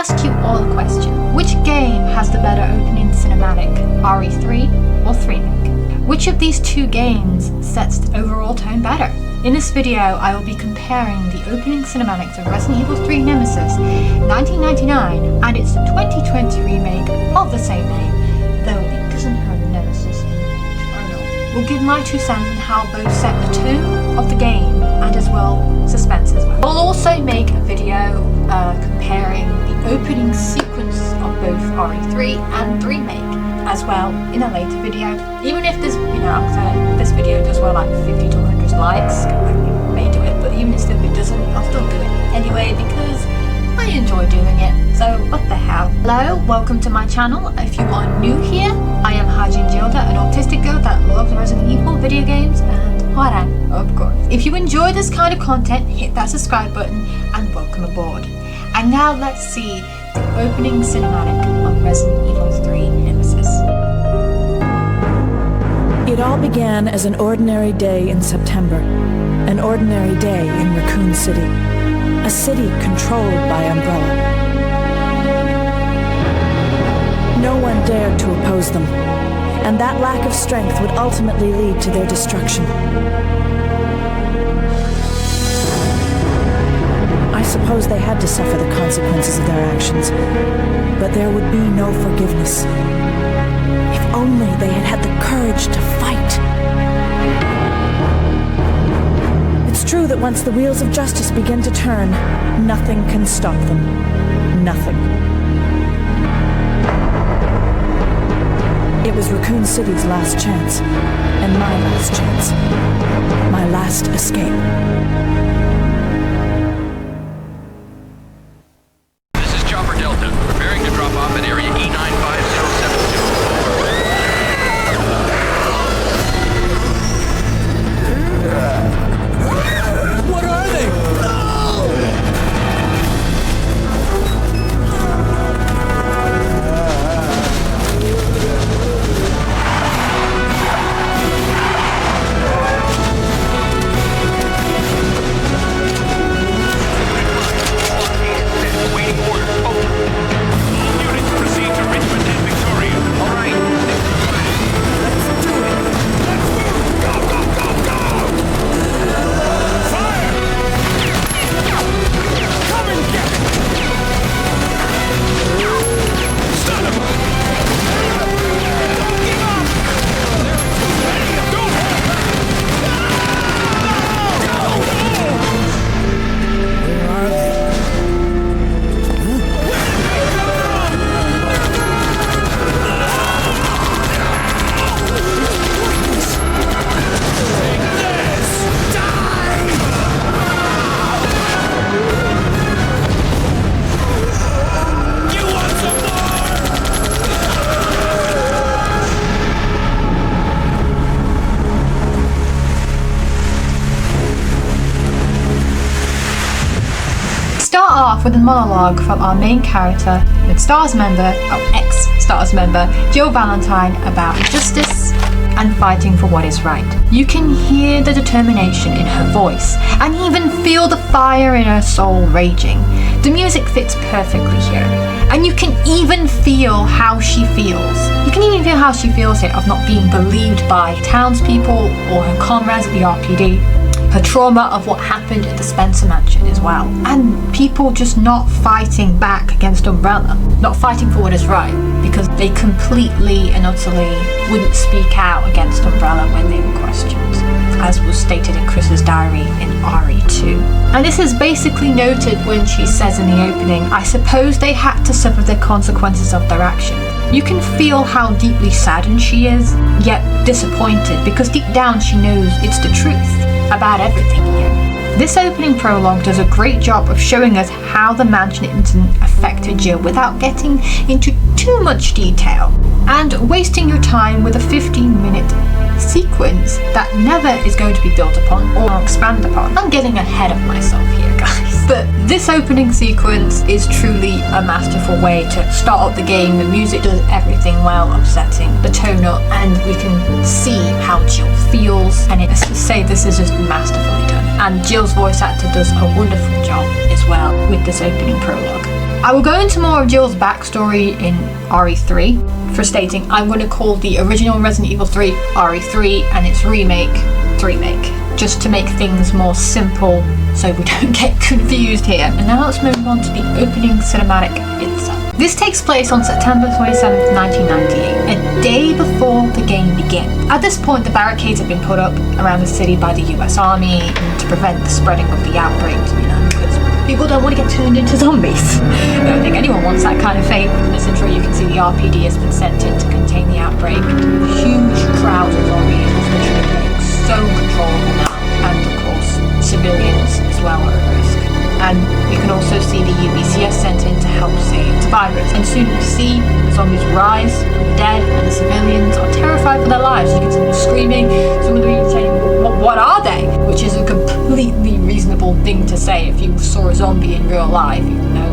ask you all a question. Which game has the better opening cinematic, RE3 or 3 Remake? Which of these two games sets the overall tone better? In this video, I will be comparing the opening cinematics of Resident Evil 3 Nemesis 1999 and its 2020 remake of the same name, though it doesn't have Nemesis in the title. We'll give my 2 cents on how both set the tone of the game and as well suspense as well. We'll also make a video comparing the opening sequence of both RE3 and 3 Remake as well in a later video. Even if this, this video does well like 50 to 100 likes, I may do it, but even if it doesn't, I'll still do it anyway because I enjoy doing it, so what the hell. Hello, welcome to my channel. If you are new here, I am Hajin Jilda, an autistic girl that loves Resident Evil video games and horror, of course. If you enjoy this kind of content, hit that subscribe button and welcome aboard. And now let's see the opening cinematic of Resident Evil 3 Nemesis. It all began as an ordinary day in September. An ordinary day in Raccoon City. A city controlled by Umbrella. No one dared to oppose them, and that lack of strength would ultimately lead to their destruction. I suppose they had to suffer the consequences of their actions, but there would be no forgiveness. If only they had had the courage to fight. It's true that once the wheels of justice begin to turn, nothing can stop them. Nothing. It was Raccoon City's last chance, and my last chance. My last escape. Start off with a monologue from our main character with ex-Stars member Jill Valentine about justice and fighting for what is right. You can hear the determination in her voice and even feel the fire in her soul raging. The music fits perfectly here, and you can even feel how she feels. You can even feel how she feels here of not being believed by townspeople or her comrades at the RPD. Her trauma of what happened at the Spencer mansion as well. And people just not fighting back against Umbrella. Not fighting for what is right, because they completely and utterly wouldn't speak out against Umbrella when they were questioned, as was stated in Chris's diary in RE2. And this is basically noted when she says in the opening, I suppose they had to suffer the consequences of their action. You can feel how deeply saddened she is, yet disappointed, because deep down she knows it's the truth about everything here. This opening prologue does a great job of showing us how the mansion incident affected Jill without getting into too much detail and wasting your time with a 15-minute sequence that never is going to be built upon or expanded upon. I'm getting ahead of myself here, guys. But this opening sequence is truly a masterful way to start up the game. The music does everything well, upsetting the tone up, and we can see how Jill feels, and let's just say this is just masterfully done. And Jill's voice actor does a wonderful job as well with this opening prologue. I will go into more of Jill's backstory in RE3 for stating I'm going to call the original Resident Evil 3 RE3 and its remake 3Make, just to make things more simple so we don't get confused here. And now let's move on to the opening cinematic itself. This takes place on September 27th, 1998, a day before the game begins. At this point, the barricades have been put up around the city by the US Army to prevent the spreading of the outbreak, because people don't want to get turned into zombies. I don't think anyone wants that kind of fate. In this intro, you can see the RPD has been sent in to contain the outbreak. Huge crowds of zombies is literally getting so uncontrollable now, and of course, civilians as well are at risk. And you can also see the UBCS sent in to help save survivors. And soon you see the zombies rise from the dead, and the civilians are terrified for their lives. You can see them screaming, some of them even saying, what are they? Which is a completely reasonable thing to say if you saw a zombie in real life.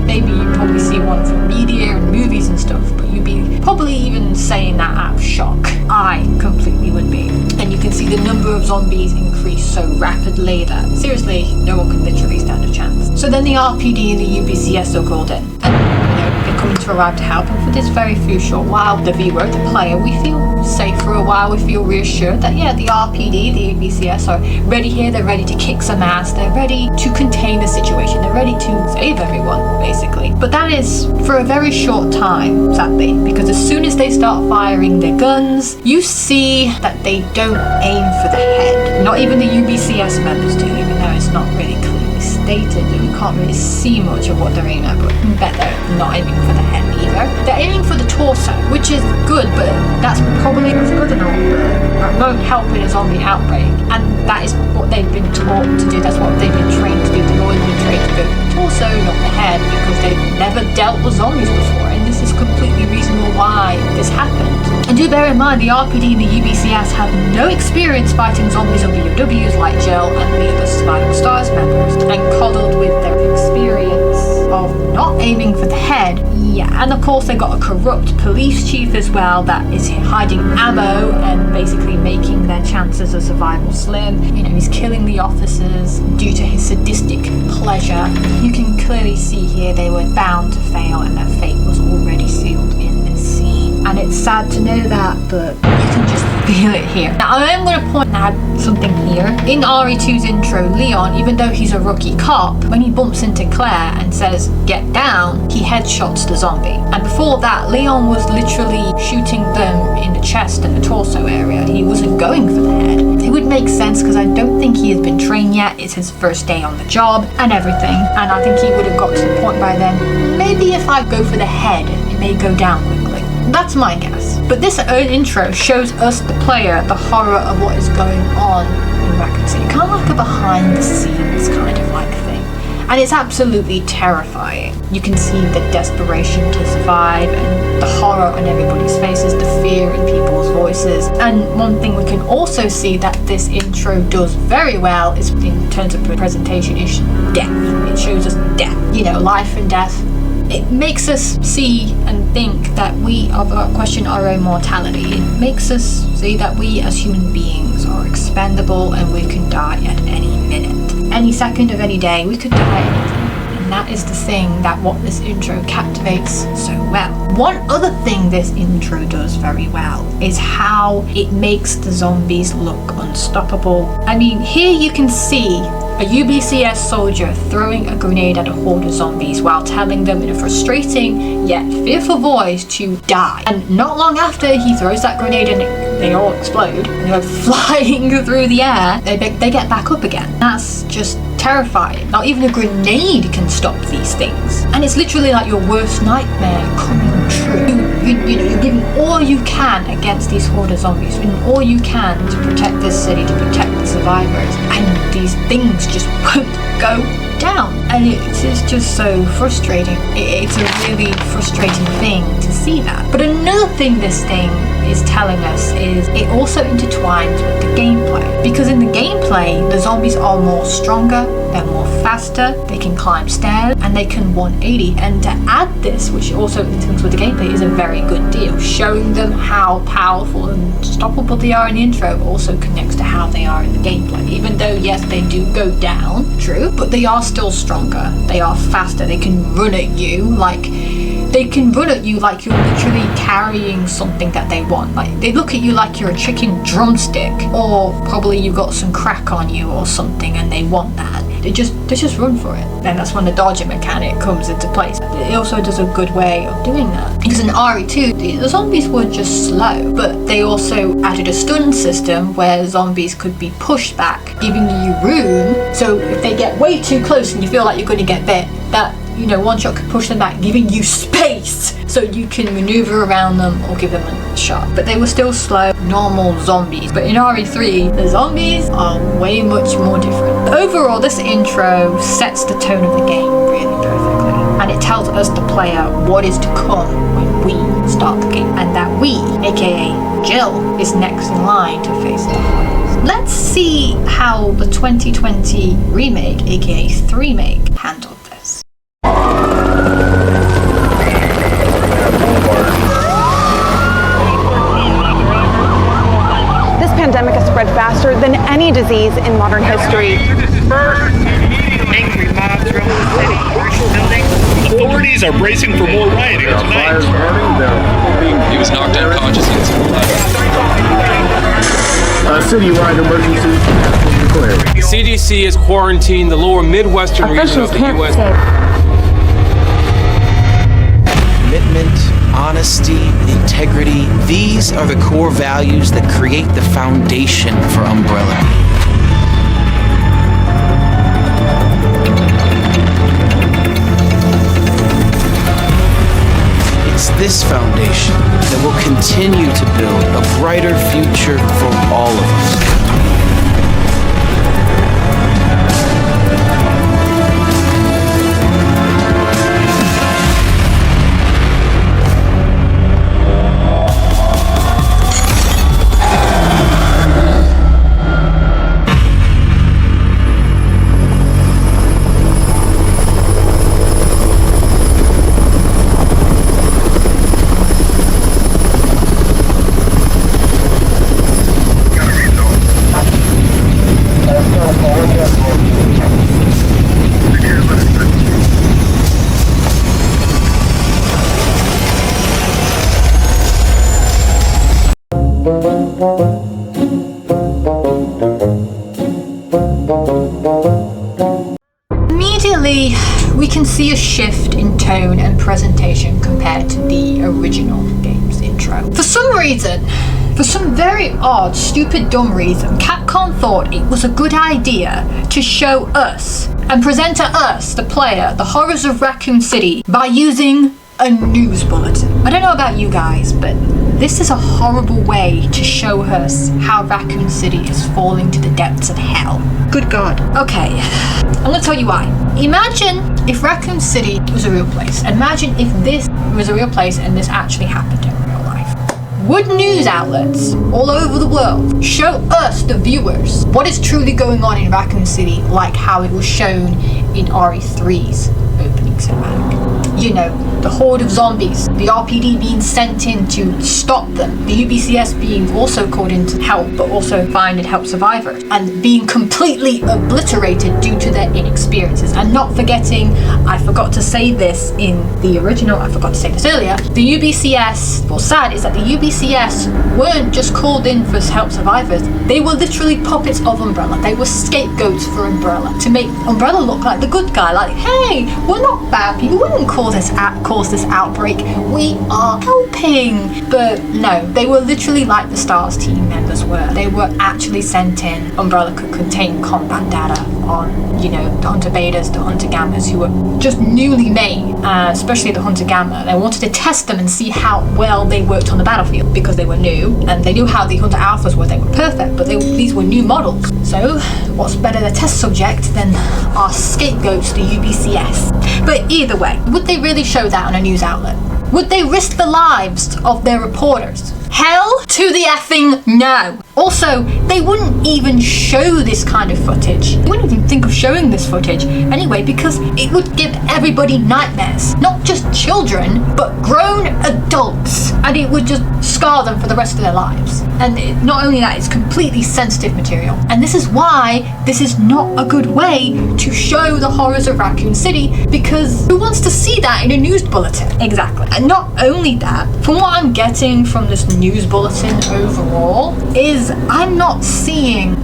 Maybe you'd probably see one from media and movies and stuff, but you'd be probably even saying that out of shock. I completely would be. And you can see the number of zombies increase so rapidly that seriously, no one can literally stand a chance. So then the RPD and the UBCS are called in. And they're coming to arrive to help, and for this very few short while, the viewer, the player, we feel safe for a while. We feel reassured that the RPD, the UBCS are ready here, they're ready to kick some ass, they're ready to contain the situation, they're ready to save everyone, basically. But that is for a very short time, sadly, because as soon as they start firing their guns, you see that they don't aim for the head. Not even the UBCS members do, even though it's not really clearly stated. We can't really see much of what they're aiming at, but I bet they're not aiming for the head either. They're aiming for the torso, which is good, but that's probably good enough, but it won't help in a zombie outbreak. And that is what they've been taught to do. That's what they've been trained to do. They've always been trained to go for the torso, not the head, because they've never dealt with zombies before, and this is completely reasonable why this happened. And do bear in mind, the RPD and the UBCS have no experience fighting zombies or VOWs like Jill and the other surviving STARS members, and coddled with their experience of not aiming for the head. And of course they got a corrupt police chief as well that is hiding ammo and basically making their chances of survival slim. He's killing the officers due to his sadistic pleasure. You can clearly see here they were bound to fail, and their fate was already sealed in this scene. And it's sad to know that, but you can just feel it here. Now I am going to point out something here. In RE2's intro, Leon, even though he's a rookie cop, when he bumps into Claire and says, "Get down," he headshots the zombie. And before that, Leon was literally shooting them in the chest and the torso area. He wasn't going for the head. It would make sense because I don't think he has been trained yet. It's his first day on the job and everything. And I think he would have got to the point by then, maybe if I go for the head, it may go down quickly. That's my guess. But this intro shows us, the player, the horror of what is going on in Raccoon City. Kind of like a behind the scenes kind of like thing. And it's absolutely terrifying. You can see the desperation to survive and the horror on everybody's faces, the fear in people's voices. And one thing we can also see that this intro does very well is, in terms of presentation, is death. It shows us death. Life and death. It makes us see and think that we question our own mortality. It makes us see that we as human beings are expendable and we can die at any minute. Any second of any day, we could die at anything. And that is the thing that what this intro captivates so well. One other thing this intro does very well is how it makes the zombies look unstoppable. Here you can see a UBCS soldier throwing a grenade at a horde of zombies while telling them in a frustrating yet fearful voice to die. And not long after he throws that grenade and they all explode and they're flying through the air, they get back up again. That's just terrifying. Not even a grenade can stop these things. And it's literally like your worst nightmare coming true. You're giving all you can against these horde of zombies, and all you can to protect this city, to protect the survivors, and these things just won't go down. And it's just so frustrating. It's a really frustrating thing to see that. But another thing this thing is telling us is it also intertwines with the gameplay, because in the gameplay the zombies are more stronger, they're more faster, they can climb stairs, and and they can 180. And to add this, which also in terms with the gameplay is a very good deal, showing them how powerful and unstoppable they are in the intro also connects to how they are in the gameplay. Even though, yes, they do go down, true, but they are still stronger, they are faster, they can run at you like you're literally carrying something that they want. Like, they look at you like you're a chicken drumstick, or probably you've got some crack on you or something and they want that. They just run for it. And that's when the dodging mechanic comes into place. It also does a good way of doing that. Because in RE2, the zombies were just slow, but they also added a stun system where zombies could be pushed back, giving you room. So if they get way too close and you feel like you're going to get bit, that, you know, one shot can push them back, giving you space so you can maneuver around them or give them a shot. But they were still slow, normal zombies. But in RE3, the zombies are way much more different. Overall, this intro sets the tone of the game really perfectly. And it tells us, the player, what is to come when we start the game. And that we, aka Jill, is next in line to face the horrors. Let's see how the 2020 remake, aka 3Make, handled this. This pandemic has spread faster than any disease in modern history. Angry mobs roam the city, burning buildings. Authorities are bracing for more rioting tonight. He was knocked unconscious and Citywide emergency declared. CDC has quarantined the lower Midwestern region of the U.S. Commitment, honesty, integrity, these are the core values that create the foundation for Umbrella. It's this foundation that will continue to build a brighter future for all of us. Immediately, we can see a shift in tone and presentation compared to the original game's intro. For some reason, for some very odd, stupid, dumb reason, Capcom thought it was a good idea to show us and present to us, the player, the horrors of Raccoon City by using a news bulletin. I don't know about you guys, but this is a horrible way to show us how Raccoon City is falling to the depths of hell. Good God. Okay, I'm gonna tell you why. Imagine if Raccoon City was a real place. Imagine if this was a real place and this actually happened in real life. Would news outlets all over the world show us, the viewers, what is truly going on in Raccoon City, like how it was shown in RE3's opening cinematic? You know, the horde of zombies, the RPD being sent in to stop them, the UBCS being also called in to help, but also find and help survivors, and being completely obliterated due to their inexperiences. And not forgetting, I forgot to say this in the original, I forgot to say this earlier, the UBCS, what's sad is that the UBCS weren't just called in for help survivors, they were literally puppets of Umbrella. They were scapegoats for Umbrella, to make Umbrella look like the good guy, like, hey, we're not bad people, we didn't cause this outbreak, we are helping. But no, they were literally like the STARS team members were. They were actually sent in. Umbrella could contain combat data on, you know, the Hunter Betas, the Hunter Gammas, who were just newly made, especially the Hunter Gamma. They wanted to test them and see how well they worked on the battlefield, because they were new, and they knew how the Hunter Alphas were. They were perfect, but these were new models. So what's better the test subject than our scapegoats, the UBCS? But either way, would they really show that on a news outlet? Would they risk the lives of their reporters Hell to the effing no. Also, they wouldn't even show this kind of footage. They wouldn't even think of showing this footage anyway, because it would give everybody nightmares. Not just children, but grown adults. And it would just scar them for the rest of their lives. And not only that, it's completely sensitive material. And this is why this is not a good way to show the horrors of Raccoon City, because who wants to see that in a news bulletin? Exactly. And not only that, from what I'm getting from this news bulletin overall, is I'm not seeing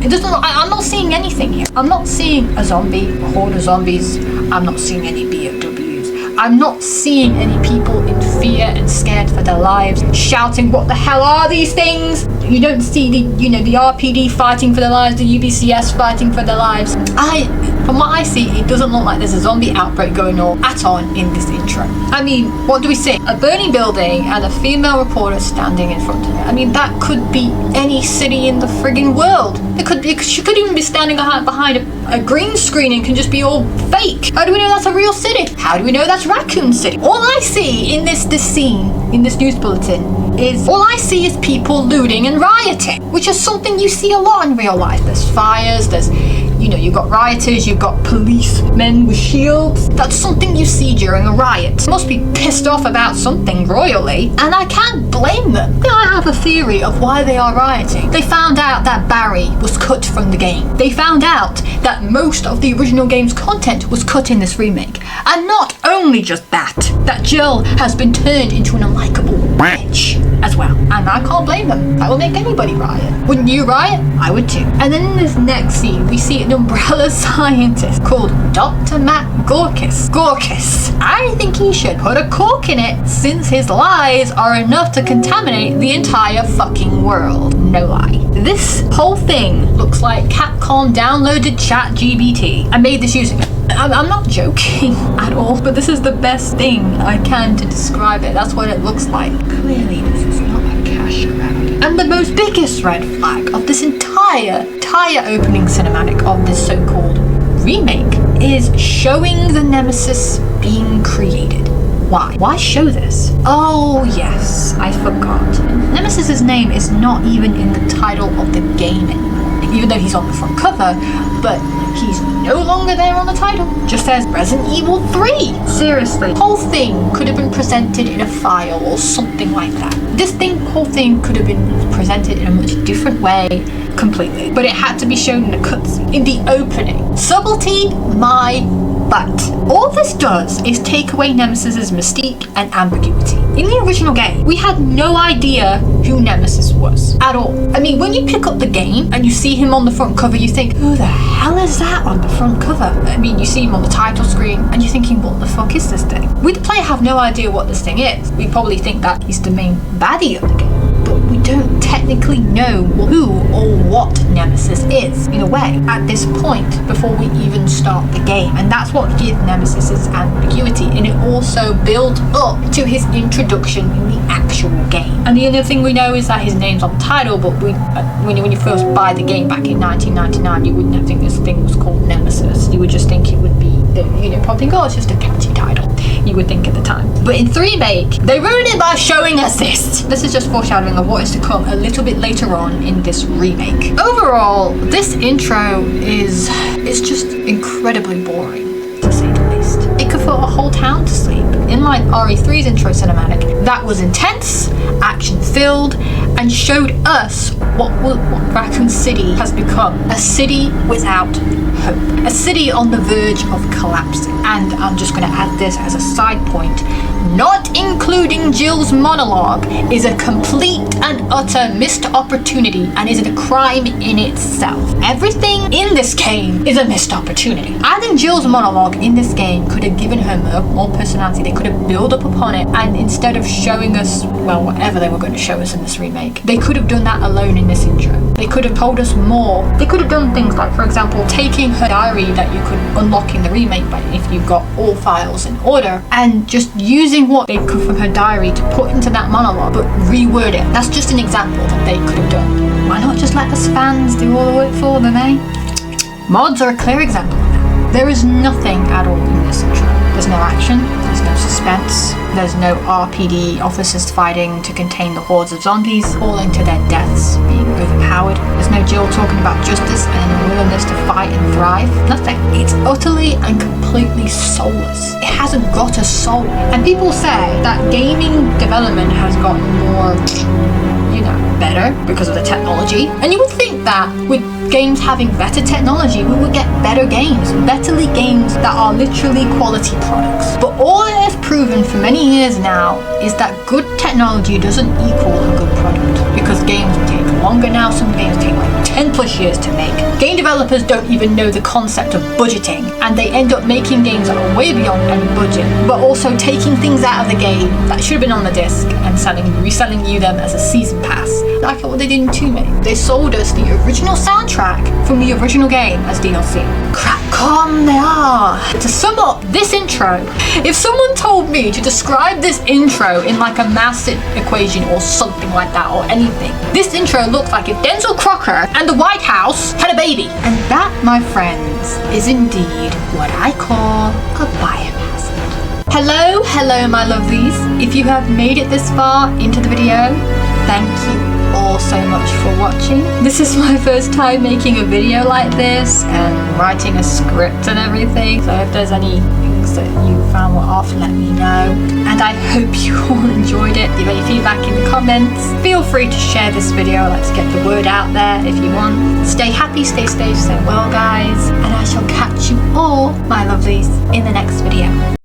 anything here. I'm not seeing a zombie, a horde of zombies. I'm not seeing any BOWs. I'm not seeing any people in fear and scared for their lives, shouting, "What the hell are these things?" You don't see the RPD fighting for their lives, the UBCS fighting for their lives. From what I see, it doesn't look like there's a zombie outbreak going on at all in this intro. I mean, what do we see? A burning building and a female reporter standing in front of it. I mean, that could be any city in the friggin' world. She could even be standing behind a green screen and can just be all fake. How do we know that's a real city? How do we know that's Raccoon City? All I see in this scene, in this news bulletin, is all I see is people looting and rioting, which is something you see a lot in real life. There's fires, you've got rioters, you've got policemen with shields. That's something you see during a riot. They must be pissed off about something royally, and I can't blame them. I have a theory of why they are rioting. They found out that Barry was cut from the game. They found out that most of the original game's content was cut in this remake. And not only just that Jill has been turned into an unlikable bitch as well. And I can't blame them. That will make anybody riot. Wouldn't you riot? I would too. And then in this next scene, we see an Umbrella scientist called Dr. Matt Gorkis. I think he should put a cork in it, since his lies are enough to contaminate the entire fucking world. No lie. This whole thing looks like Capcom downloaded ChatGPT. I made this using it. I'm not joking at all, but this is the best thing I can to describe it. That's what it looks like. Clearly, this is not a cash grab. And the most biggest red flag of this entire opening cinematic of this so-called remake is showing the Nemesis being created. Why? Why show this? Oh yes, I forgot. Nemesis' name is not even in the title of the game anymore, even though he's on the front cover, but he's no longer there on the title. Just says Resident Evil 3. Seriously, the whole thing could have been presented in a file or something like that. Whole thing could have been presented in a much different way completely, but it had to be shown in a cutscene, in the opening. Subtlety, my butt. All this does is take away Nemesis's mystique and ambiguity. In the original game, we had no idea who Nemesis was at all. I mean, when you pick up the game and you see him on the front cover, you think, who the hell is that on the front cover? I mean, you see him on the title screen and you're thinking, what the fuck is this thing? We, the player, have no idea what this thing is. We probably think that he's the main baddie of the game, but we don't technically know who or what Nemesis is, in a way, at this point before we even start the game. And that's what gives Nemesis its ambiguity, and it also builds up to his introduction in the actual game. And the other thing we know is that his name's on the title, but when you first buy the game back in 1999, you wouldn't think this thing was called Nemesis. You would just think it would be, probably think, oh, it's just a catchy title. You would think at the time. But in 3 Remake, they ruined it by showing us this. This is just foreshadowing of what is to come a little bit later on in this remake. Overall, this intro is just incredibly boring, to say the least. It could put a whole town to sleep. Unlike RE3's intro cinematic, that was intense, action-filled, and showed us what Raccoon City has become. A city without hope. A city on the verge of collapsing. And I'm just going to add this as a side point. Not including Jill's monologue is a complete and utter missed opportunity and is a crime in itself. Everything in this game is a missed opportunity. Adding Jill's monologue in this game could have given her more personality. They could have built up upon it, and instead of showing us, well, whatever they were going to show us in this remake, they could have done that alone in this intro. They could have told us more. They could have done things like, for example, taking her diary that you could unlock in the remake by if you've got all files in order, and just using what they could from her diary to put into that monologue, but reword it. That's just an example that they could have done. Why not just let us fans do all the work for them, eh? Mods are a clear example of that. There is nothing at all in this intro. There's no action, there's no suspense. suspense. There's no RPD officers fighting to contain the hordes of zombies, falling to their deaths, being overpowered. There's no Jill talking about justice and a willingness to fight and thrive. Nothing. It's utterly and completely soulless. It hasn't got a soul. And people say that gaming development has gotten more, better because of the technology. And you would think that with games having better technology, we would get better games games that are literally quality products. But all it has proven for many years now is that good technology doesn't equal a good product, because games take longer now. Some games take like 10 plus years to make. Game developers don't even know the concept of budgeting, and they end up making games that are way beyond any budget, but also taking things out of the game that should have been on the disc and reselling you them as a season pass. Like what they did in 2 May. They sold us the original soundtrack from the original game as DLC. Crap, calm they are. To sum up this intro, if someone told me to describe this intro in like a math equation or something like that or anything, this intro looks like if Denzel Crocker and the White House had a baby. And that, my friends, is indeed what I call a biohazard. Hello my lovelies. If you have made it this far into the video, thank you all so much for watching. This is my first time making a video like this and writing a script and everything, so if there's any things that you found were off, let me know. And I hope you all enjoyed it. Leave any feedback in the comments. Feel free to share this video. Let's get the word out there if you want. Stay happy, stay safe, stay well guys, and I shall catch you all, my lovelies, in the next video.